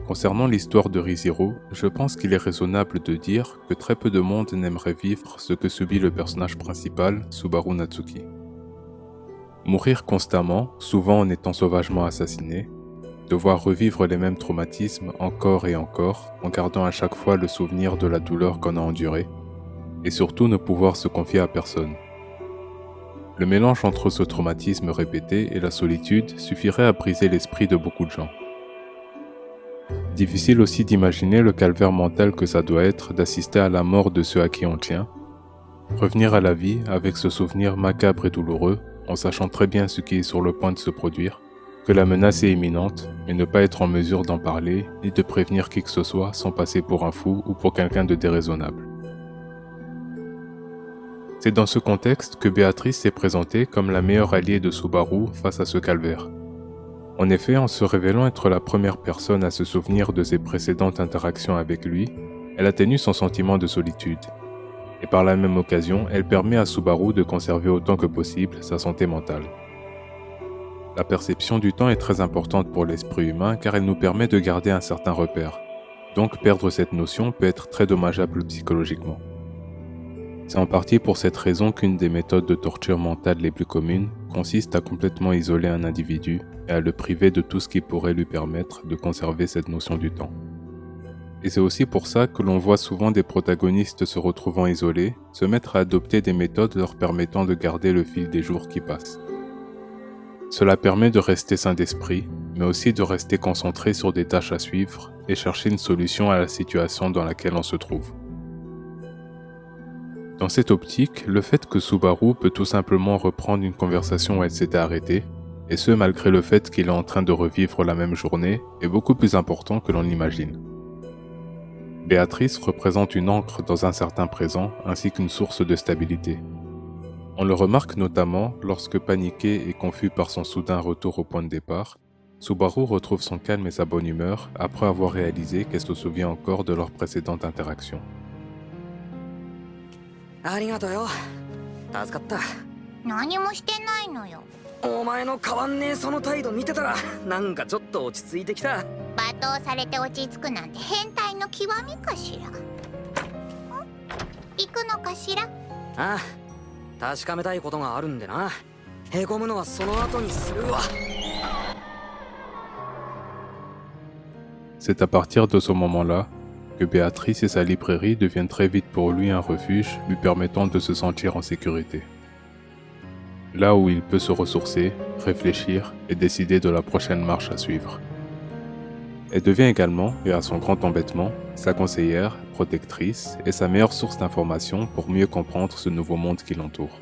Concernant l'histoire de ReZero, je pense qu'il est raisonnable de dire que très peu de monde n'aimerait vivre ce que subit le personnage principal, Subaru Natsuki. Mourir constamment, souvent en étant sauvagement assassiné, devoir revivre les mêmes traumatismes encore et encore, en gardant à chaque fois le souvenir de la douleur qu'on a endurée, et surtout ne pouvoir se confier à personne. Le mélange entre ce traumatisme répété et la solitude suffirait à briser l'esprit de beaucoup de gens. Difficile aussi d'imaginer le calvaire mental que ça doit être d'assister à la mort de ceux à qui on tient, revenir à la vie avec ce souvenir macabre et douloureux, en sachant très bien ce qui est sur le point de se produire, que la menace est imminente, mais ne pas être en mesure d'en parler, ni de prévenir qui que ce soit sans passer pour un fou ou pour quelqu'un de déraisonnable. C'est dans ce contexte que Béatrice s'est présentée comme la meilleure alliée de Subaru face à ce calvaire. En effet, en se révélant être la première personne à se souvenir de ses précédentes interactions avec lui, elle atténue son sentiment de solitude. Et par la même occasion, elle permet à Subaru de conserver autant que possible sa santé mentale. La perception du temps est très importante pour l'esprit humain car elle nous permet de garder un certain repère. Donc perdre cette notion peut être très dommageable psychologiquement. C'est en partie pour cette raison qu'une des méthodes de torture mentale les plus communes consiste à complètement isoler un individu et à le priver de tout ce qui pourrait lui permettre de conserver cette notion du temps. Et c'est aussi pour ça que l'on voit souvent des protagonistes se retrouvant isolés se mettre à adopter des méthodes leur permettant de garder le fil des jours qui passent. Cela permet de rester sain d'esprit, mais aussi de rester concentré sur des tâches à suivre et chercher une solution à la situation dans laquelle on se trouve. Dans cette optique, le fait que Subaru peut tout simplement reprendre une conversation où elle s'était arrêtée, et ce malgré le fait qu'il est en train de revivre la même journée, est beaucoup plus important que l'on l'imagine. Béatrice représente une ancre dans un certain présent ainsi qu'une source de stabilité. On le remarque notamment lorsque, paniqué et confus par son soudain retour au point de départ, Subaru retrouve son calme et sa bonne humeur après avoir réalisé qu'elle se souvient encore de leur précédente interaction. ありがとうよ。助かった。何もしてないのよ。お前の変わんねえその態度見てたらなんかちょっと落ち着いてきた。罵倒されて落ち着くなんて変態の極みかしら。行くのかしら。ああ、確かめたいことがあるんでな。へこむのはその後にするわ。C'est à partir de ce moment-là que Béatrice et sa librairie deviennent très vite pour lui un refuge lui permettant de se sentir en sécurité. Là où il peut se ressourcer, réfléchir et décider de la prochaine marche à suivre. Elle devient également, et à son grand embêtement, sa conseillère, protectrice et sa meilleure source d'information pour mieux comprendre ce nouveau monde qui l'entoure.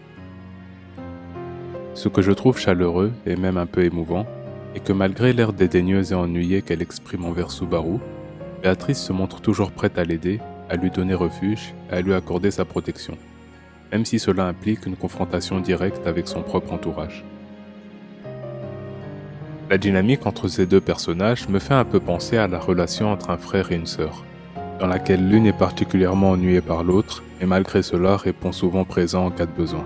Ce que je trouve chaleureux et même un peu émouvant est que malgré l'air dédaigneuse et ennuyé qu'elle exprime envers Subaru, Béatrice se montre toujours prête à l'aider, à lui donner refuge et à lui accorder sa protection, même si cela implique une confrontation directe avec son propre entourage. La dynamique entre ces deux personnages me fait un peu penser à la relation entre un frère et une sœur, dans laquelle l'une est particulièrement ennuyée par l'autre et malgré cela répond souvent présent en cas de besoin.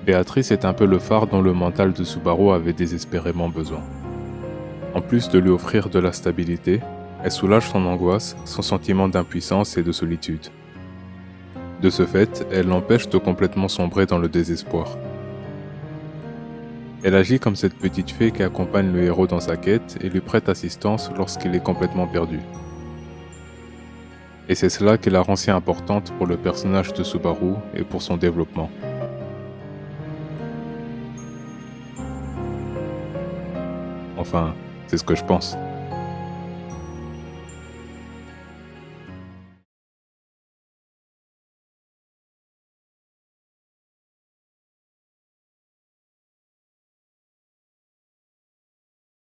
Béatrice est un peu le phare dont le mental de Subaru avait désespérément besoin. En plus de lui offrir de la stabilité, elle soulage son angoisse, son sentiment d'impuissance et de solitude. De ce fait, elle l'empêche de complètement sombrer dans le désespoir. Elle agit comme cette petite fée qui accompagne le héros dans sa quête et lui prête assistance lorsqu'il est complètement perdu. Et c'est cela qui la rend si importante pour le personnage de Subaru et pour son développement. Enfin, c'est ce que je pense.